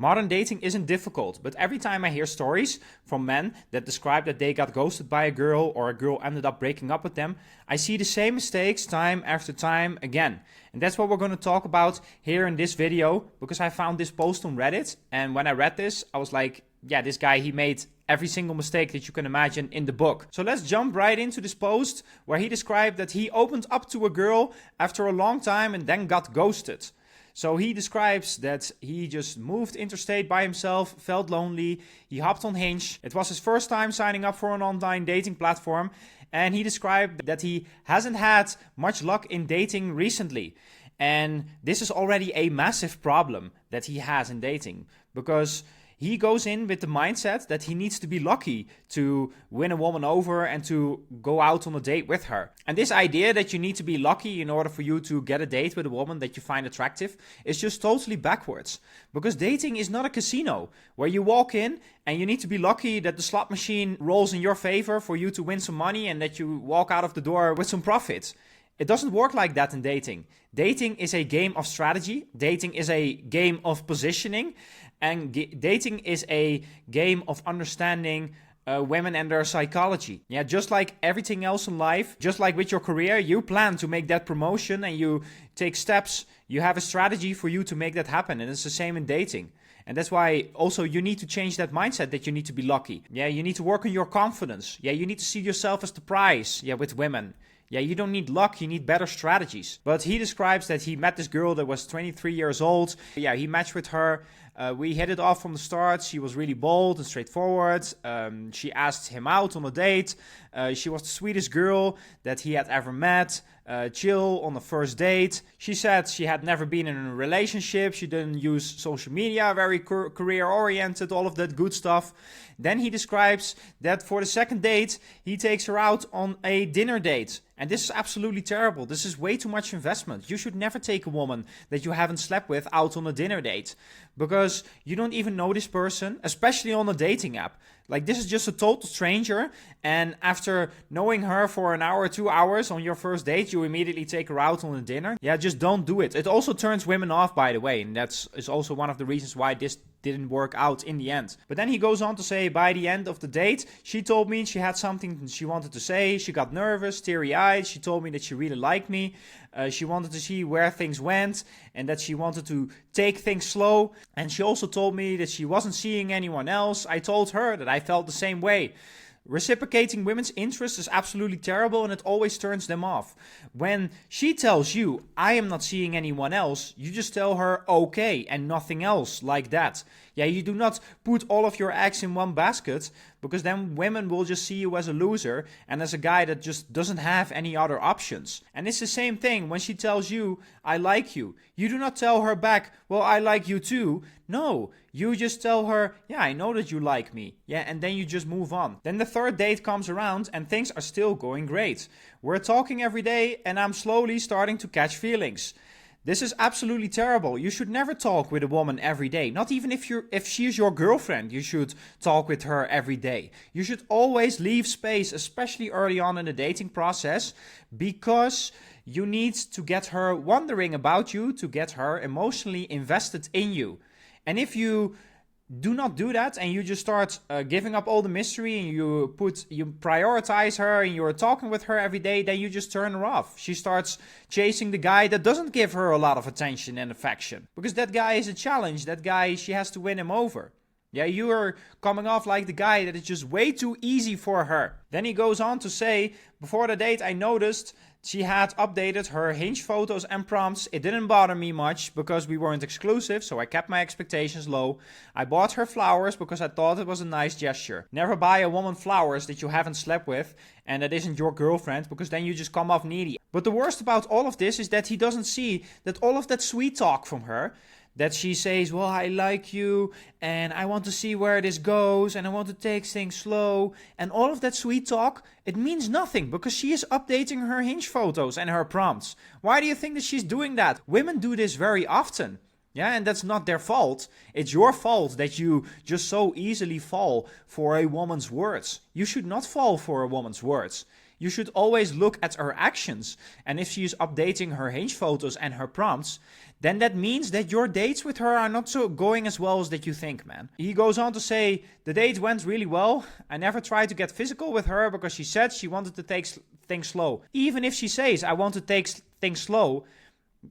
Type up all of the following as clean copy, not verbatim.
Modern dating isn't difficult, but every time I hear stories from men that describe that they got ghosted by a girl or a girl ended up breaking up with them, I see the same mistakes time after time again. And that's what we're going to talk about here in this video, because I found this post on Reddit, and when I read this, I was like, yeah, this guy, he made every single mistake that you can imagine in the book. So let's jump right into this post where he described that he opened up to a girl after a long time and then got ghosted. So he describes that he just moved interstate by himself, felt lonely, he hopped on Hinge. It was his first time signing up for an online dating platform, and he described that he hasn't had much luck in dating recently. And this is already a massive problem that he has in dating, because he goes in with the mindset that he needs to be lucky to win a woman over and to go out on a date with her. And this idea that you need to be lucky in order for you to get a date with a woman that you find attractive is just totally backwards. Because dating is not a casino where you walk in and you need to be lucky that the slot machine rolls in your favor for you to win some money and that you walk out of the door with some profit. It doesn't work like that in dating. Dating is a game of strategy. Dating is a game of positioning. And dating is a game of understanding women and their psychology. Yeah, just like everything else in life, just like with your career, you plan to make that promotion and you take steps. You have a strategy for you to make that happen. And it's the same in dating. And that's why also you need to change that mindset that you need to be lucky. Yeah, you need to work on your confidence. Yeah, you need to see yourself as the prize. Yeah, with women. Yeah, you don't need luck, you need better strategies. But he describes that he met this girl that was 23 years old. Yeah, he matched with her. We hit it off from the start. She was really bold and straightforward. She asked him out on a date. She was the sweetest girl that he had ever met. Chill on the first date. She said she had never been in a relationship. She didn't use social media, very career oriented, all of that good stuff. Then he describes that for the second date, he takes her out on a dinner date. And this is absolutely terrible. This is way too much investment. You should never take a woman that you haven't slept with out on a dinner date, because you don't even know this person, especially on a dating app. Like, this is just a total stranger, and after knowing her for an hour or 2 hours on your first date, you immediately take her out on a dinner. Yeah, just don't do it. It also turns women off, by the way, and is also one of the reasons why this didn't work out in the end. But then he goes on to say, by the end of the date, she told me she had something she wanted to say. She got nervous, teary-eyed. She told me that she really liked me. She wanted to see where things went and that she wanted to take things slow. And she also told me that she wasn't seeing anyone else. I told her that I felt the same way. Reciprocating women's interest is absolutely terrible, and it always turns them off. When she tells you, I am not seeing anyone else, you just tell her okay and nothing else, like that. Yeah, you do not put all of your eggs in one basket, because then women will just see you as a loser and as a guy that just doesn't have any other options. And it's the same thing when she tells you, I like you. You do not tell her back, well, I like you too. No, you just tell her, yeah, I know that you like me. Yeah, and then you just move on. Then the third date comes around and things are still going great. We're talking every day and I'm slowly starting to catch feelings. This is absolutely terrible. You should never talk with a woman every day. Not even if she is your girlfriend, you should talk with her every day. You should always leave space, especially early on in the dating process, because you need to get her wondering about you, to get her emotionally invested in you. And if you do not do that and you just start giving up all the mystery and you prioritize her and you're talking with her every day, then you just turn her off. She starts chasing the guy that doesn't give her a lot of attention and affection, because that guy is a challenge. That guy, she has to win him over. Yeah, you are coming off like the guy that is just way too easy for her. Then he goes on to say, before the date I noticed she had updated her Hinge photos and prompts. It didn't bother me much because we weren't exclusive, so I kept my expectations low. I bought her flowers because I thought it was a nice gesture. Never buy a woman flowers that you haven't slept with and that isn't your girlfriend, because then you just come off needy. But the worst about all of this is that he doesn't see that all of that sweet talk from her, that she says, well, I like you, and I want to see where this goes, and I want to take things slow, and all of that sweet talk, it means nothing, because she is updating her Hinge photos and her prompts. Why do you think that she's doing that? Women do this very often. Yeah, and that's not their fault. It's your fault that you just so easily fall for a woman's words. You should not fall for a woman's words. You should always look at her actions. And if she is updating her Hinge photos and her prompts, then that means that your dates with her are not so going as well as that you think, man. He goes on to say, the date went really well. I never tried to get physical with her because she said she wanted to take things slow. Even if she says, I want to take things slow,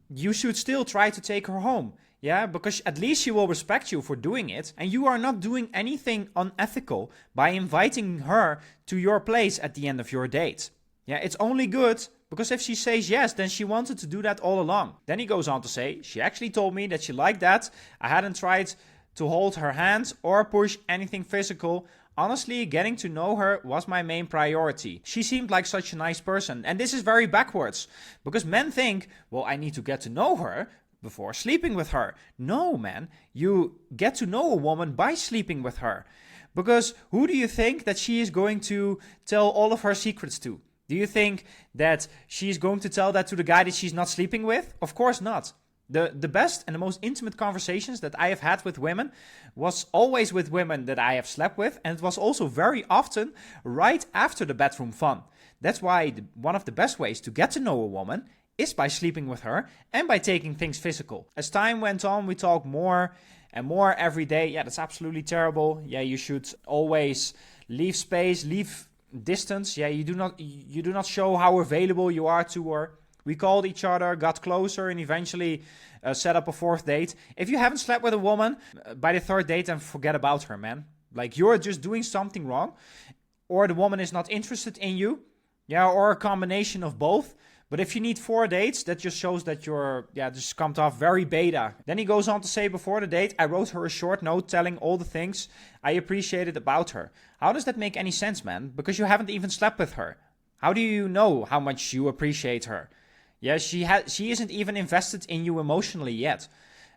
you should still try to take her home. Yeah, because at least she will respect you for doing it. And you are not doing anything unethical by inviting her to your place at the end of your date. Yeah, it's only good because if she says yes, then she wanted to do that all along. Then he goes on to say, she actually told me that she liked that. I hadn't tried to hold her hands or push anything physical. Honestly, getting to know her was my main priority. She seemed like such a nice person. And this is very backwards because men think, well, I need to get to know her before sleeping with her. No, man, you get to know a woman by sleeping with her. Because who do you think that she is going to tell all of her secrets to? Do you think that she's going to tell that to the guy that she's not sleeping with? Of course not. The best and the most intimate conversations that I have had with women was always with women that I have slept with. And it was also very often right after the bedroom fun. That's why one of the best ways to get to know a woman is by sleeping with her and by taking things physical. As time went on, we talked more and more every day. Yeah, that's absolutely terrible. Yeah, you should always leave space, leave distance. Yeah, you do not show how available you are to her. We called each other, got closer, and eventually set up a fourth date. If you haven't slept with a woman by the third date, then forget about her, man. Like, you're just doing something wrong, or the woman is not interested in you. Yeah, or a combination of both. But if you need 4 dates, that just shows that you're, just come off very beta. Then he goes on to say, before the date, I wrote her a short note telling all the things I appreciated about her. How does that make any sense, man? Because you haven't even slept with her. How do you know how much you appreciate her? Yeah, she isn't even invested in you emotionally yet.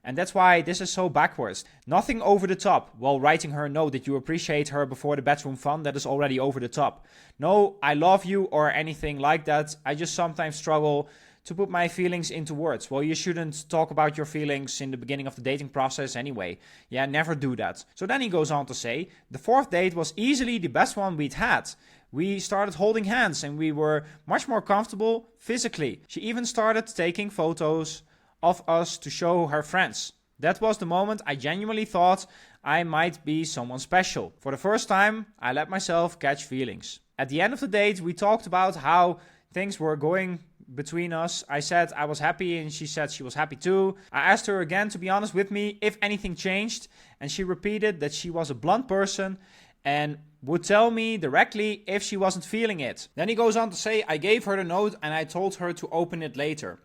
And that's why this is so backwards. Nothing over the top while writing her a note that you appreciate her before the bedroom fun. That is already over the top. No, I love you or anything like that. I just sometimes struggle to put my feelings into words. Well, you shouldn't talk about your feelings in the beginning of the dating process anyway. Yeah, never do that. So then he goes on to say, the 4th date was easily the best one we'd had. We started holding hands and we were much more comfortable physically. She even started taking photos of us to show her friends. That was the moment I genuinely thought I might be someone special. For the first time, I let myself catch feelings. At the end of the date, we talked about how things were going between us. I said I was happy and she said she was happy too. I asked her again to be honest with me if anything changed, and she repeated that she was a blunt person and would tell me directly if she wasn't feeling it. Then he goes on to say, I gave her the note and I told her to open it later.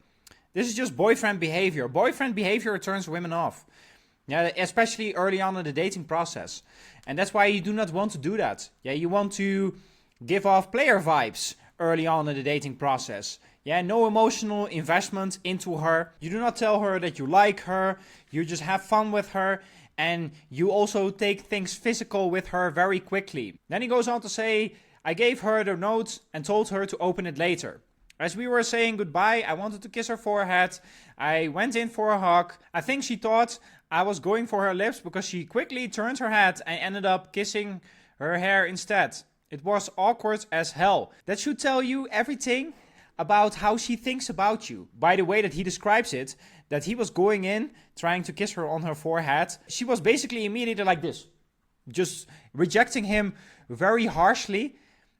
This is just boyfriend behavior. Boyfriend behavior turns women off. Yeah, especially early on in the dating process. And that's why you do not want to do that. Yeah, you want to give off player vibes early on in the dating process. Yeah, no emotional investment into her. You do not tell her that you like her. You just have fun with her. And you also take things physical with her very quickly. Then he goes on to say, I gave her the note and told her to open it later. As we were saying goodbye, I wanted to kiss her forehead. I went in for a hug. I think she thought I was going for her lips because she quickly turned her head and ended up kissing her hair instead. It was awkward as hell. That should tell you everything about how she thinks about you. By the way that he describes it, that he was going in, trying to kiss her on her forehead. She was basically immediately like this, just rejecting him very harshly.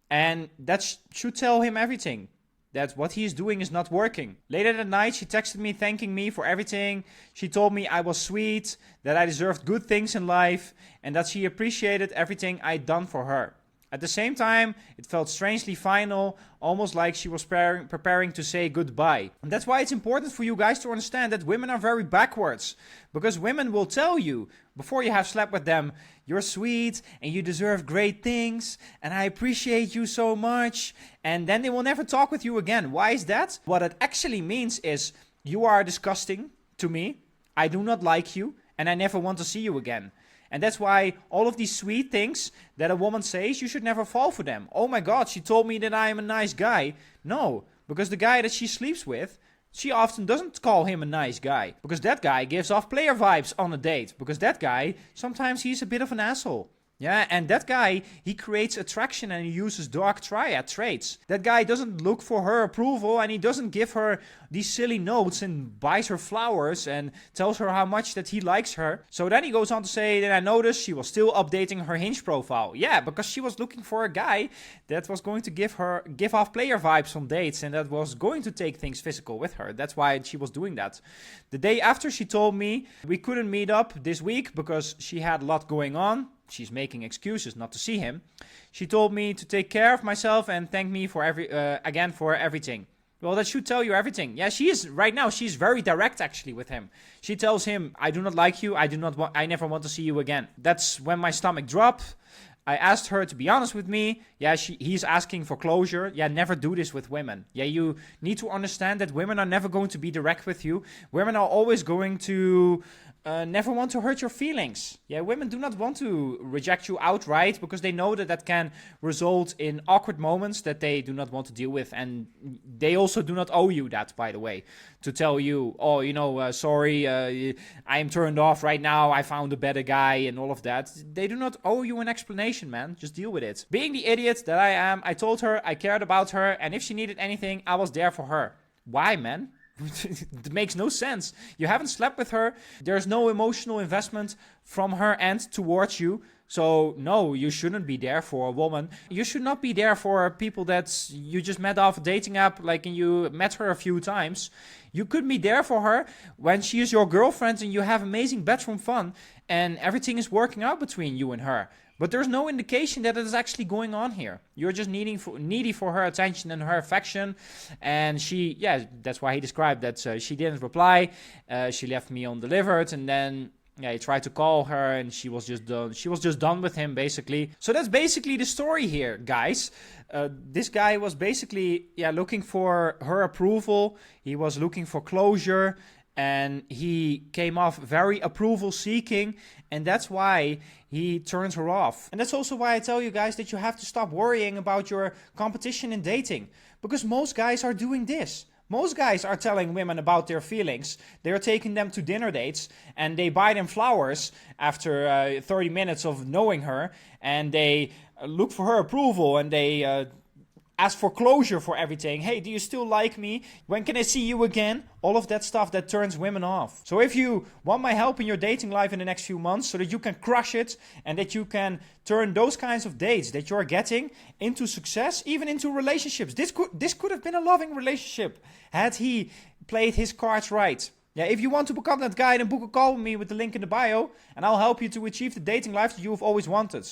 And that should tell him everything. That what he is doing is not working. Later that night, she texted me thanking me for everything. She told me I was sweet, that I deserved good things in life, and that she appreciated everything I'd done for her. At the same time, it felt strangely final, almost like she was preparing to say goodbye. And that's why it's important for you guys to understand that women are very backwards. Because women will tell you, before you have slept with them, you're sweet and you deserve great things and I appreciate you so much. And then they will never talk with you again. Why is that? What it actually means is you are disgusting to me. I do not like you and I never want to see you again. And that's why all of these sweet things that a woman says, you should never fall for them. Oh my God, she told me that I am a nice guy. No, because the guy that she sleeps with, she often doesn't call him a nice guy. Because that guy gives off player vibes on a date. Because that guy, sometimes he's a bit of an asshole. Yeah, and that guy, he creates attraction and he uses dark triad traits. That guy doesn't look for her approval and he doesn't give her these silly notes and buys her flowers and tells her how much that he likes her. So then he goes on to say that I noticed she was still updating her Hinge profile. Yeah, because she was looking for a guy that was going to give off player vibes on dates and that was going to take things physical with her. That's why she was doing that. The day after, she told me we couldn't meet up this week because she had a lot going on. She's making excuses not to see him. She told me to take care of myself and thank me for again for everything. Well, that should tell you everything. Yeah, she is right now. She's very direct actually with him. She tells him, "I do not like you. I never want to see you again." That's when my stomach dropped. I asked her to be honest with me. Yeah, he's asking for closure. Yeah, never do this with women. Yeah, you need to understand that women are never going to be direct with you. Women are always going to never want to hurt your feelings. Yeah, women do not want to reject you outright because they know that that can result in awkward moments that they do not want to deal with. And they also do not owe you that, by the way, to tell you, oh, sorry, I am turned off right now. I found a better guy and all of that. They do not owe you an explanation, man. Just deal with it. Being the idiot that I am, I told her I cared about her. And if she needed anything, I was there for her. Why, man? It makes no sense. You haven't slept with her. There's no emotional investment from her end towards you. So no, you shouldn't be there for a woman. You should not be there for people that you just met off a dating app, like, and you met her a few times. You could be there for her when she is your girlfriend and you have amazing bedroom fun and everything is working out between you and her. But there's no indication that it is actually going on here. You're just needy for her attention and her affection. And that's why he described that she didn't reply. She left me undelivered. And then he tried to call her and she was just done. She was just done with him, basically. So that's basically the story here, guys. This guy was basically looking for her approval. He was looking for closure. And he came off very approval seeking, and that's why he turns her off. And that's also why I tell you guys that you have to stop worrying about your competition in dating, because most guys are doing this. Most guys are telling women about their feelings. They're taking them to dinner dates and they buy them flowers after 30 minutes of knowing her, and they look for her approval and they ask for closure for everything. Hey, do you still like me? When can I see you again? All of that stuff that turns women off. So if you want my help in your dating life in the next few months so that you can crush it and that you can turn those kinds of dates that you're getting into success, even into relationships. This could have been a loving relationship had he played his cards right. Yeah, if you want to become that guy, then book a call with me with the link in the bio and I'll help you to achieve the dating life that you've always wanted.